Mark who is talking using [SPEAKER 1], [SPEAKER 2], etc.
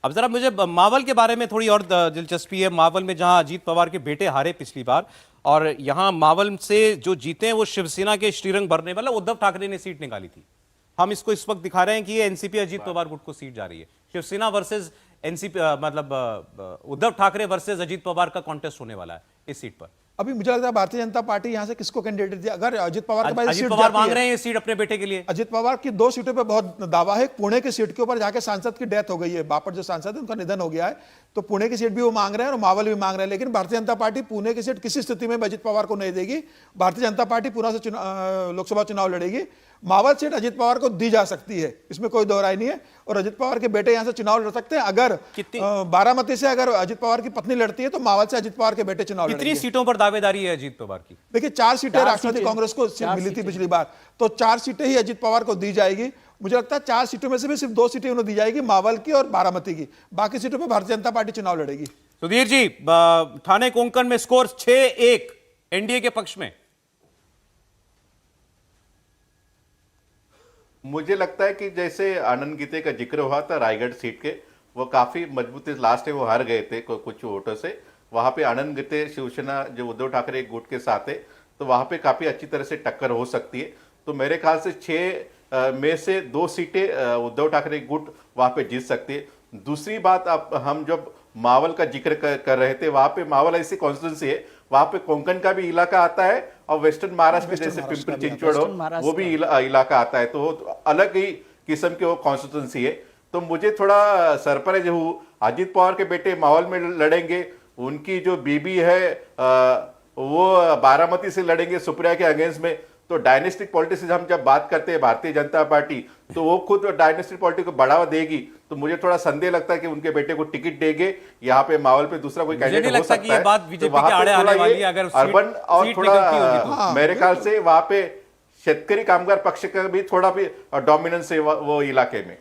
[SPEAKER 1] अब जरा मुझे मावल के बारे में थोड़ी और दिलचस्पी है। मावल में जहां अजीत पवार के बेटे हारे पिछली बार, और यहां मावल से जो जीते हैं वो शिवसेना के श्रीरंग भरने वाला उद्धव ठाकरे ने सीट निकाली थी। हम इसको इस वक्त दिखा रहे हैं कि ये एनसीपी अजीत पवार गुट को सीट जा रही है। शिवसेना वर्सेस एनसीपी, मतलब उद्धव ठाकरे वर्सेस अजीत पवार का कॉन्टेस्ट होने वाला है इस सीट पर।
[SPEAKER 2] अभी मुझे लगता है भारतीय जनता पार्टी यहां से किसको कैंडिडेट दिया? अगर अजित पवार के पास
[SPEAKER 1] अजीत
[SPEAKER 2] सीट
[SPEAKER 1] पवार
[SPEAKER 2] जाती
[SPEAKER 1] मांग
[SPEAKER 2] है,
[SPEAKER 1] रहे हैं ये सीट अपने बेटे के लिए।
[SPEAKER 2] अजित पवार की 2 सीटों पे बहुत दावा है। पुणे की सीट के ऊपर जाके सांसद की डेथ हो गई है, बापट जो सांसद है उनका निधन हो गया है, तो पुणे की सीट भी वो मांग रहे हैं और मावल भी मांग रहे हैं। लेकिन भारतीय जनता पार्टी पुणे की सीट किसी स्थिति में अजित पवार को नहीं देगी। भारतीय जनता पार्टी पुणे से लोकसभा चुनाव लड़ेगी। मावल सीट अजित पवार को दी जा सकती है, इसमें कोई दो राय नहीं है, और अजित पवार के बेटे यहां से चुनाव लड़ सकते हैं। अगर बारामती से अगर अजित पवार की पत्नी लड़ती है तो मावल से अजित पवार के बेटे चुनाव लड़ेंगे।
[SPEAKER 1] कितनी सीटों पर दावेदारी है अजीत पवार की?
[SPEAKER 2] देखिए 4 सीटें राष्ट्रवादी कांग्रेस को मिली थी पिछली बार, तो 4 सीटें ही अजित पवार को दी जाएगी। मुझे लगता है 4 सीटों में से भी सिर्फ 2 सीटें उन्हें दी जाएगी, मावल की और बारामती की। बाकी सीटों पर भारतीय जनता पार्टी चुनाव लड़ेगी।
[SPEAKER 1] सुधीर जी, ठाणे कोंकण में स्कोर 6-1 एनडीए के पक्ष में।
[SPEAKER 3] मुझे लगता है कि जैसे आनंद गीते का जिक्र हुआ था रायगढ़ सीट के, वो काफी मजबूती, लास्ट में वो हार गए थे कुछ वोटों से। वहां पे आनंद गीते शिवसेना जो उद्धव ठाकरे गुट के साथ है, तो वहां पे काफी अच्छी तरह से टक्कर हो सकती है। तो मेरे ख्याल से 6 में से 2 सीटें उद्धव ठाकरे गुट वहां पे जीत सकती है। दूसरी बात, अब हम जब मावल का जिक्र कर रहे थे, वहां पे मावल ऐसी कॉन्स्टिट्यूंसी है, वहां पे कोंकण का भी इलाका आता है और वेस्टर्न महाराष्ट्र में जैसे पिंपरी चिंचवड़ हो वो भी इलाका आता है, तो अलग ही किस्म की वो कॉन्स्टिट्यूंसी है। तो मुझे थोड़ा सरप्राइज हूँ, अजीत पवार के बेटे मावल में लड़ेंगे, उनकी जो बीबी है वो बारामती से लड़ेंगे सुप्रिया के अगेंस्ट में। तो डायनेस्टिक पॉलिटिक्स हम जब बात करते हैं भारतीय जनता पार्टी, तो वो खुद डायनेस्टिक पॉलिटिक्स को बढ़ावा देगी। तो मुझे थोड़ा संदेह लगता है कि उनके बेटे को टिकट देंगे यहाँ पे मावल पे दूसरा कोई कैंडिडेट हो सकता है।
[SPEAKER 1] बात बीजेपी के आड़े आने वाली है अगर
[SPEAKER 3] अर्बन और थोड़ा मेरे ख्याल से वहां पे शेतकरी कामगार पक्ष का भी थोड़ा भी डोमिनेंस है वो इलाके में।